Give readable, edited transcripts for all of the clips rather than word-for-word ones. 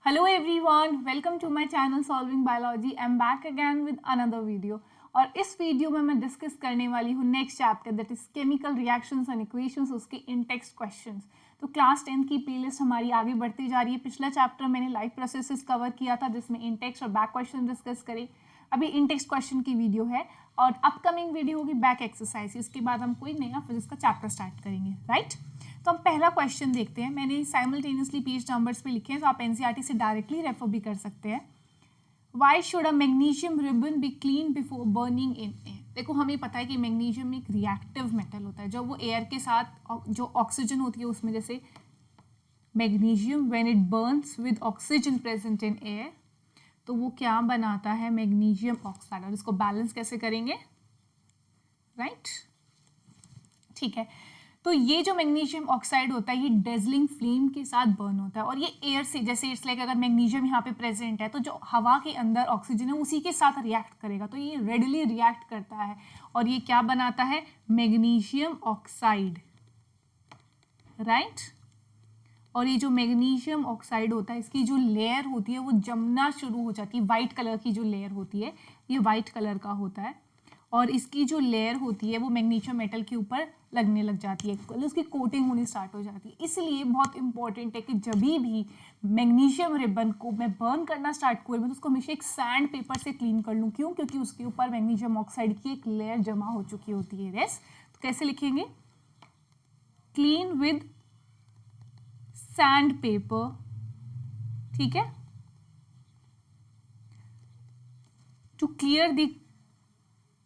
Hello everyone, welcome to my channel solving biology. I am back again with another video. और इस video में मैं discuss करने वाली हूँ next chapter, that is chemical reactions and equations, उसके in text questions. तो class 10 की प्लेलिस्ट हमारी आगे बढ़ती जा रही है। पिछला चैप्टर मैंने लाइफ प्रोसेसेस कवर किया था, जिसमें इन टेक्स्ट और बैक क्वेश्चन डिस्कस करे। अभी इन टेक्स्ट क्वेश्चन की वीडियो है और अपकमिंग वीडियो होगी बैक एक्सरसाइज। इसके बाद हम कोई नया फिजिक्स का चैप्टर स्टार्ट करेंगे, राइट? तो हम पहला क्वेश्चन देखते हैं। मैंने साइमल्टेनियसली पेज नंबर्स पे लिखे हैं, तो आप एनसीईआरटी से डायरेक्टली रेफर भी कर सकते हैं। Why should a magnesium ribbon be clean before burning in air? देखो, हमें पता है कि मैग्नीशियम एक रिएक्टिव मेटल होता है। जब वो एयर के साथ जो ऑक्सीजन होती है उसमें, जैसे magnesium when it Burns with oxygen present in air, तो वो क्या बनाता है? Magnesium oxide. और इसको बैलेंस कैसे करेंगे? राइट, ठीक है। तो ये जो मैग्नीशियम ऑक्साइड होता है, ये डेजलिंग फ्लेम के साथ बर्न होता है। और ये एयर से, जैसे इट्स लाइक अगर मैग्नीशियम यहाँ पे प्रेजेंट है, तो जो हवा के अंदर ऑक्सीजन है उसी के साथ रिएक्ट करेगा, तो ये रेडिली रिएक्ट करता है और ये क्या बनाता है? Magnesium oxide, right. और ये जो मैग्नीशियम ऑक्साइड होता है, इसकी जो लेयर होती है वो जमना शुरू हो जाती है। वाइट कलर की जो लेयर होती है, ये वाइट कलर का होता है। और इसकी जो लेयर होती है वो मैग्नीशियम मेटल के ऊपर लगने लग जाती है, उसकी कोटिंग होनी स्टार्ट हो जाती है। इसलिए बहुत इंपॉर्टेंट है कि जब भी मैग्नीशियम रिबन को मैं बर्न करना स्टार्ट करूँ, मैं तो उसको हमेशा एक सैंड पेपर से क्लीन कर लूँ। क्यों? क्योंकि उसके ऊपर मैग्नीशियम ऑक्साइड की एक लेयर जमा हो चुकी होती है। यस, तो कैसे लिखेंगे? क्लीन विद सैंड पेपर, ठीक है, to clear the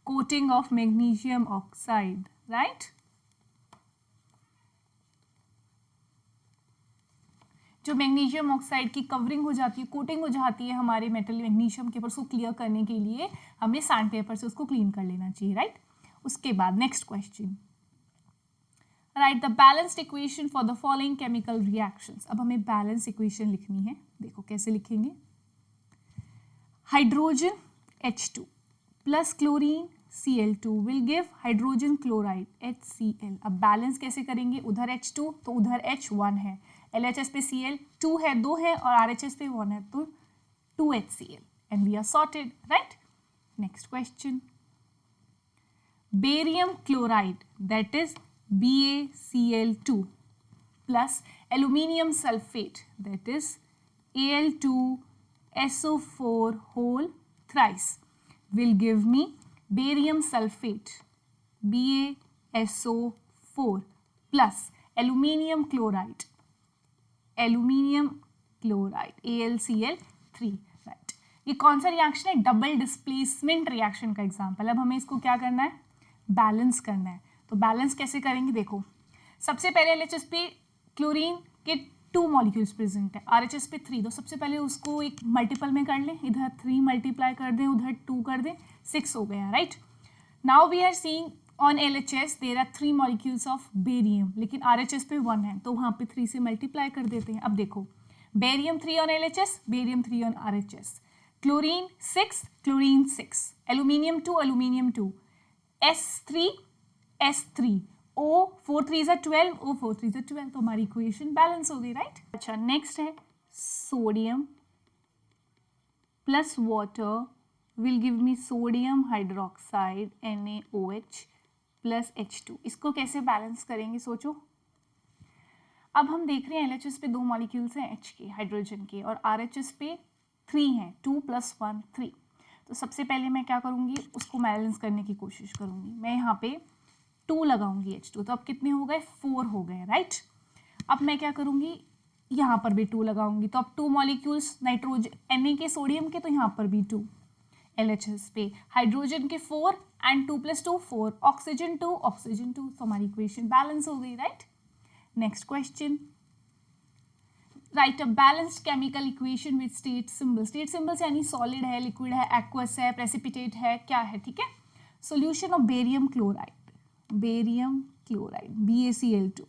coating of magnesium oxide, right. जो मैग्नीशियम ऑक्साइड की कवरिंग हो जाती है, कोटिंग हो जाती है हमारे मेटल मैग्नीशियम के ऊपर, उसको क्लियर करने के लिए हमें सैंड पेपर से उसको क्लीन कर लेना चाहिए, राइट। उसके बाद next question, right the balanced equation for the following chemical reactions. अब हमें बैलेंस इक्वेशन लिखनी है। देखो कैसे लिखेंगे? Hydrogen H2 plus chlorine Cl2 will give hydrogen chloride HCl। अब बैलेंस कैसे करेंगे? उधर H2 तो उधर H1 है, LHS पे Cl 2 है, 2 है, और RHS पे 1 है, तो 2HCl and we are sorted, right. Next question, barium chloride that is BaCl2 plus aluminium sulphate that is Al2SO4 whole thrice will give me barium sulfate BaSO4 plus aluminium chloride AlCl3, right. ये कौन सा reaction है? Double displacement reaction का example. अब हमें इसको क्या करना है? बैलेंस करना है। तो बैलेंस कैसे करेंगे? देखो, सबसे पहले LHS पे क्लोरीन के 2 मॉलिक्यूल्स प्रेजेंट है, RHS पे 3, तो सबसे पहले उसको एक मल्टीपल में कर लें। इधर 3 मल्टीप्लाई कर दें, उधर 2 कर दें, 6 हो गया, right. Now we are seeing on LHS there are 3 molecules of barium, लेकिन RHS पे 1 है, तो वहाँ पे 3 से मल्टीप्लाई कर देते हैं। अब देखो, barium 3 on LHS, barium 3 on RHS, chlorine 6, chlorine 6, aluminium 2, aluminium 2, S3, S3, O 4 3 12, O 4 3 12, तो हमारी इक्वेशन बैलेंस हो गई, राइट। अच्छा, नेक्स्ट है sodium plus water will give me sodium hydroxide NaOH plus H2। इसको कैसे बैलेंस करेंगे? सोचो। अब हम देख रहे हैं LHS पे 2 मॉलिक्यूल्स हैं H के, हाइड्रोजन के, और RHS पे 3 हैं, 2 + 1 3। तो सबसे पहले मैं क्या करूँगी? उसको बैलेंस करने की कोशिश करूँगी। मैं यहाँ पे 2 लगाऊंगी H2, तो अब कितने हो गए? 4 हो गए, राइट। अब मैं क्या करूँगी? यहाँ पर भी 2 लगाऊंगी, तो अब 2 मॉलिक्यूल्स नाइट्रोजन Na के, सोडियम के, तो यहाँ पर भी 2। LHS पे हाइड्रोजन के 4 एंड 2 + 2 4, ऑक्सीजन 2, ऑक्सीजन 2, तो हमारी इक्वेशन बैलेंस हो गई, right. Next question, right a balanced chemical equation with state symbol. State symbols यानी सॉलिड है, लिक्विड है, एक्वस है, प्रेसिपिटेट है, क्या है, ठीक है। Solution of barium chloride BaCl2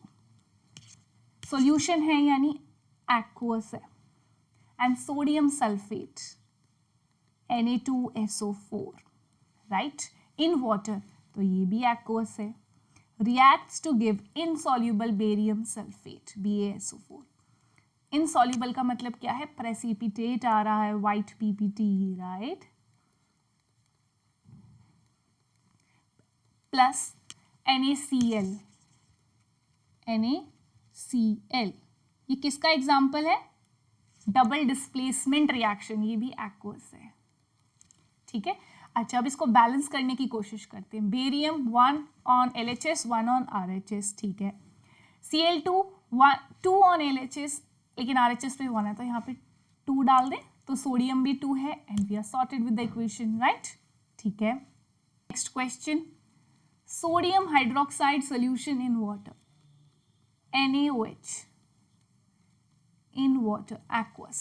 solution है यानी एक्वस है, and sodium sulphate Na2SO4, right, in water, तो ये भी एक्वस है, reacts to give insoluble barium sulfate BaSO4 insoluble का मतलब क्या है, प्रेसिपिटेट आ रहा है, white PPT, right, plus NaCl, NaCl, ये किसका एग्जाम्पल है, डबल डिस्प्लेसमेंट रिएक्शन, ये भी एक्वस है, ठीक है। अच्छा, अब इसको बैलेंस करने की कोशिश करते हैं। Barium 1 on LHS 1 on RHS, ठीक है। Cl2 2 on LHS, लेकिन RHS पे 1 है तो यहाँ पे 2 डाल दें, तो सोडियम भी 2 है and we are sorted with the equation, right, ठीक है। Next question, sodium hydroxide solution in water, NaOH in water, aqueous,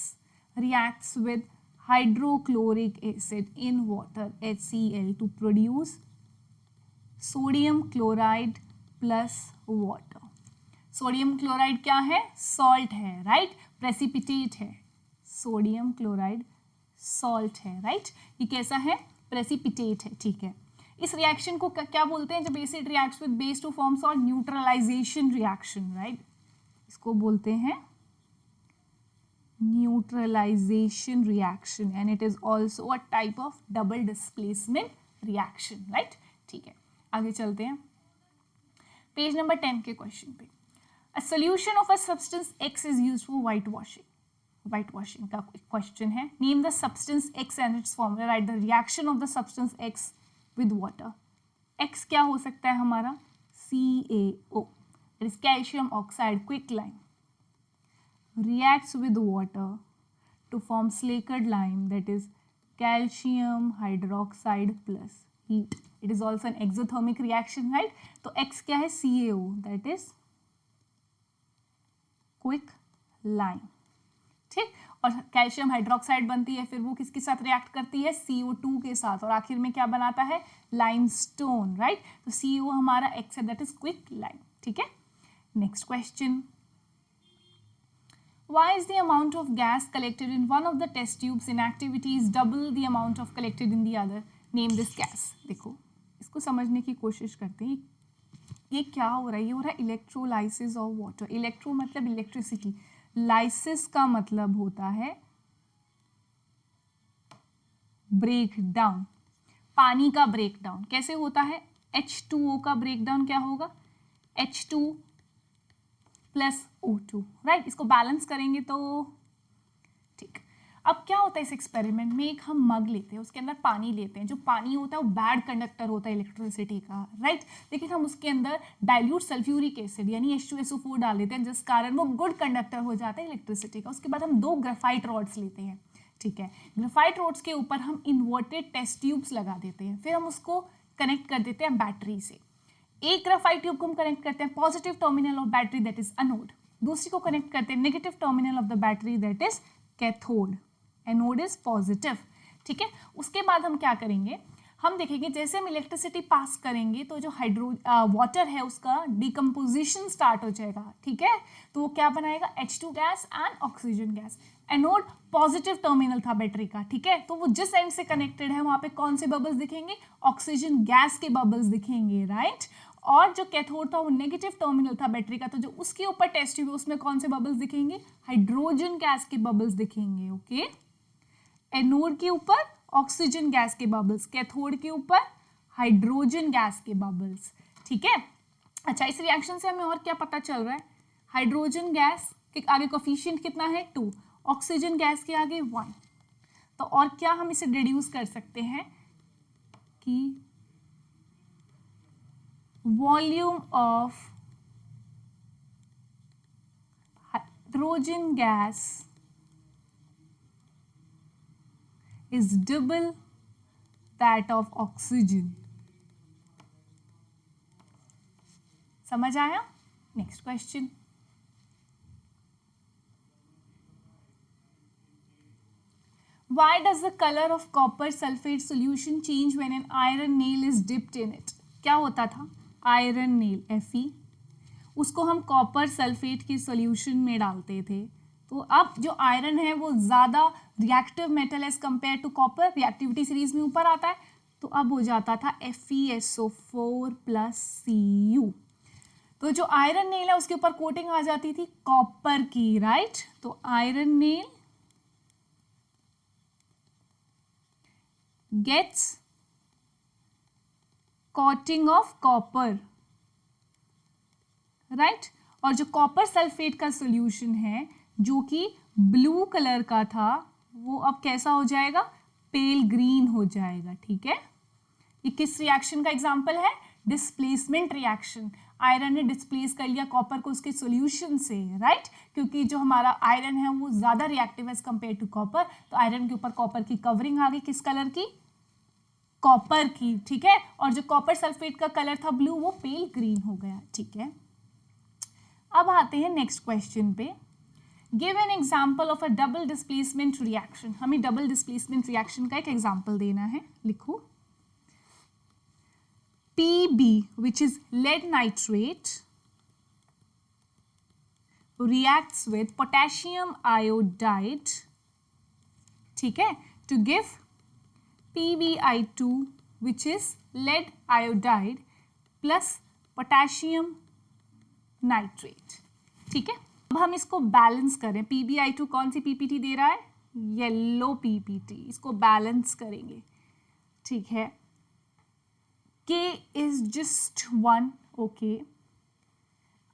reacts with hydrochloric acid in water, HCl, to produce sodium chloride plus water. Sodium chloride क्या है, salt है, right, precipitate है, sodium chloride salt है, right, ये कैसा है, precipitate है, ठीक है। इस रिएक्शन को क्या बोलते हैं, जब acid reacts with base two forms और न्यूट्रलाइजेशन रिएक्शन, राइट, इसको बोलते हैं neutralization reaction and it is also a type of double displacement reaction, right, ठीक है। आगे चलते हैं पेज नंबर 10 के क्वेश्चन पे। A solution of a substance X is used for whitewashing. Whitewashing का क्वेश्चन है, name the substance X and its formula, write the reaction of the substance X with water. X क्या हो सकता है हमारा, CaO, it is calcium oxide quicklime, reacts with water to form slackered lime, that is calcium hydroxide plus heat. It is also an exothermic reaction, right? तो X क्या है, CaO, that is quicklime, ठीक। और calcium hydroxide बनती है, फिर वो किसके साथ रिएक्ट करती है, CO2 के साथ, और आखिर में क्या बनाता है, लाइमस्टोन, राइट। तो CO हमारा X है, that is quicklime, ठीक है। Next question, why is the amount of gas collected in one of the test tubes in activity is double the amount of collected in the other, name this gas। देखो इसको समझने की कोशिश करते हैं, ये क्या हो रहा है, ये हो रहा है इलेक्ट्रोलाइसिस ऑफ वाटर। इलेक्ट्रो मतलब इलेक्ट्रिसिटी, लाइसिस का मतलब होता है ब्रेक डाउन, पानी का ब्रेक डाउन। कैसे होता है, H2O का ब्रेक डाउन क्या होगा, H2 प्लस O2, राइट, इसको बैलेंस करेंगे तो ठीक। अब क्या होता है इस एक्सपेरिमेंट में, एक हम मग लेते हैं, उसके अंदर पानी लेते हैं, जो पानी होता है वो बैड कंडक्टर होता है इलेक्ट्रिसिटी का, राइट, लेकिन हम उसके अंदर डाइल्यूट सल्फ्यूरिक एसिड यानी H2SO4 डाल देते हैं, जिस कारण वो गुड कंडक्टर हो जाता है इलेक्ट्रिसिटी का। उसके बाद हम 2 ग्रेफाइट रॉड्स लेते हैं, ठीक है, ग्रेफाइट रॉड्स के ऊपर हम इन्वर्टेड टेस्ट ट्यूब्स लगा देते हैं, फिर हम उसको कनेक्ट कर देते हैं बैटरी से। एक ग्रेफाइट ट्यूब को हम कनेक्ट करते हैं positive terminal of battery, that is anode, दूसरी को कनेक्ट करते हैं negative terminal of the battery, that is cathode, anode is positive, ठीक है। उसके बाद हम क्या करेंगे, हम देखेंगे जैसे हम इलेक्ट्रिसिटी पास करेंगे तो जो वाटर है उसका डिकम्पोजिशन स्टार्ट हो जाएगा, ठीक है, तो वो क्या बनाएगा, H2 gas and oxygen gas. Anode positive terminal था बैटरी का, ठीक है, तो वो जिस एंड से कनेक्टेड है वहां पे कौन से बबल्स दिखेंगे, ऑक्सीजन गैस के बबल्स दिखेंगे, राइट। और जो कैथोड था वो नेगेटिव टर्मिनल था बैटरी का, तो जो उसके ऊपर टेस्ट ट्यूब है उसमें कौन से बबल्स दिखेंगे, हाइड्रोजन गैस के बबल्स दिखेंगे, ओके। एनोड के ऊपर ऑक्सीजन गैस के बबल्स, कैथोड के ऊपर हाइड्रोजन गैस के बबल्स, ठीक है। अच्छा, इस रिएक्शन से हमें और क्या पता चल रहा है, हाइड्रोजन गैस के आगे कोफिशिएंट कितना है, 2, ऑक्सीजन गैस के आगे 1, तो और क्या हम इसे डिड्यूस कर सकते हैं कि volume of hydrogen gas is double that of oxygen। समझ आया? Next question, why does the color of copper sulfate solution change when an iron nail is dipped in it? क्या होता था, आयरन नेल Fe, उसको हम copper sulphate की solution में डालते थे, तो अब जो आयरन है वो ज़्यादा reactive metal as compare to copper, reactivity series में ऊपर आता है, तो अब हो जाता था FeSO4 प्लस Cu। तो जो आयरन नेल है उसके ऊपर कोटिंग आ जाती थी कॉपर की, राइट। तो iron nail gets coating of copper, right. और जो कॉपर सल्फेट का सॉल्यूशन है जो कि ब्लू कलर का था वो अब कैसा हो जाएगा, पेल ग्रीन हो जाएगा, ठीक है। ये किस रिएक्शन का एग्जांपल है, डिस्प्लेसमेंट रिएक्शन। आयरन ने डिस्प्लेस कर लिया कॉपर को उसके सॉल्यूशन से, राइट, क्योंकि जो हमारा आयरन है वो ज्यादा reactive as compare to copper, तो आयरन के ऊपर कॉपर की कवरिंग आ गई, किस कलर की, कॉपर की, ठीक है। और जो कॉपर सल्फेट का कलर था ब्लू वो पेल ग्रीन हो गया, ठीक है। अब आते हैं नेक्स्ट क्वेश्चन पे। Give an example of a double displacement reaction. हमें डबल डिस्प्लेसमेंट रिएक्शन का एक एग्जाम्पल देना है, लिखो। Pb, which is lead nitrate, reacts with potassium iodide, ठीक है, to give PbI2, which is lead iodide plus potassium nitrate, ठीक है। अब हम इसको बैलेंस करें। PbI2 कौन सी पीपीटी दे रहा है, येलो पीपीटी, इसको बैलेंस करेंगे, ठीक है। K is just 1, okay.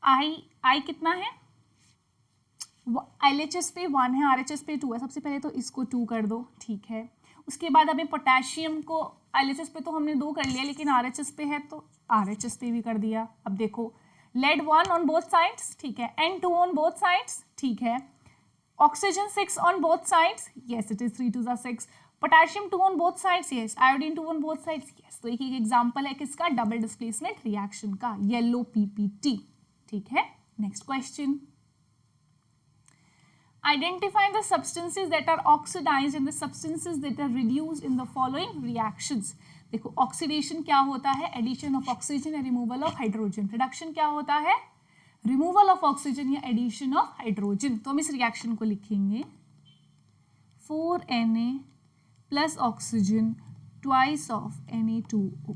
I कितना है, LHS पे 1 है, RHS पे 2 है। सबसे पहले तो इसको 2 कर दो, ठीक है। उसके बाद हमें पोटेशियम को, LHS पे तो हमने 2 कर लिया लेकिन RHS पे है तो RHS पे भी कर दिया। अब देखो lead 1 on both sides, ठीक है, N2 on both sides, ठीक है। Oxygen 6 on both sides, yes it is 3 to the 6. Potassium 2 on both sides, yes. Iodine 2 on both sides, yes. तो एक एग्जांपल है किसका, डबल डिस्प्लेसमेंट रिएक्शन का, yellow PPT, ठीक है। Next question, identify the substances that are oxidised and the substances that are reduced in the following reactions. देखो oxidation क्या होता है, एडिशन ऑफ ऑक्सीजन या रिमूवल ऑफ हाइड्रोजन। रिडक्शन क्या होता है, रिमूवल ऑफ ऑक्सीजन या एडिशन ऑफ हाइड्रोजन। तो हम इस रिएक्शन को लिखेंगे 4Na plus oxygen twice of Na2O।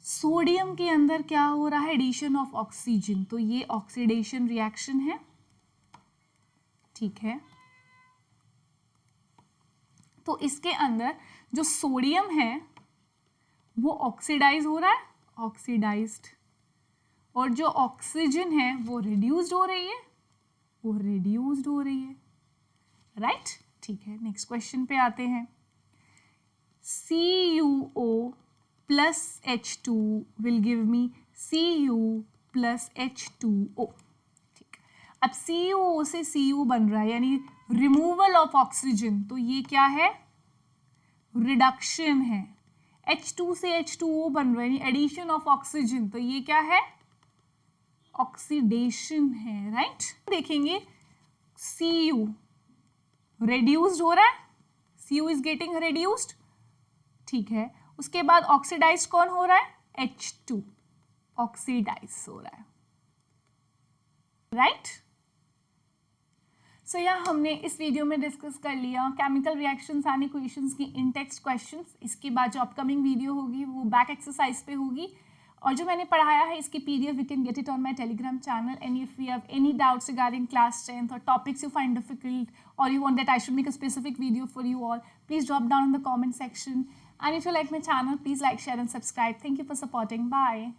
Sodium के अंदर क्या हो रहा है, एडिशन ऑफ ऑक्सीजन, तो ये ऑक्सीडेशन रिएक्शन है, ठीक है। तो इसके अंदर जो सोडियम है वो ऑक्सीडाइज हो रहा है, ऑक्सीडाइज्ड, और जो ऑक्सीजन है वो रिड्यूस्ड हो रही है, वो रिड्यूस्ड हो रही है, राइट, ठीक है। नेक्स्ट क्वेश्चन पे आते हैं। CuO plus H2 will give me Cu plus H2O, ठीक। अब CuO से Cu बन रहा है यानी रिमूवल ऑफ ऑक्सीजन, तो ये क्या है, रिडक्शन है। H2 से H2O बन रहा है यानी एडिशन ऑफ ऑक्सीजन, तो ये क्या है, ऑक्सीडेशन है, राइट। देखेंगे Cu रेड्यूस्ड हो रहा है, Cu इज गेटिंग रेड्यूस्ड, ठीक है। उसके बाद ऑक्सीडाइज्ड कौन हो रहा है, H2 ऑक्सीडाइज हो रहा है, राइट। सो यह हमने इस वीडियो में डिस्कस कर लिया केमिकल रिएक्शंस एंड इक्वेशंस की इन टेक्स्ट क्वेश्चंस। इसके बाद जो अपकमिंग वीडियो होगी वो बैक एक्सरसाइज पे होगी, और जो मैंने पढ़ाया है इसकी PDF you can get it on my Telegram channel. And if you have any doubts regarding class 10th or topics you find difficult or you want that I should make a specific video for you all, please drop down in the comment section. And if you like my channel, please like, share and subscribe. Thank you for supporting. Bye.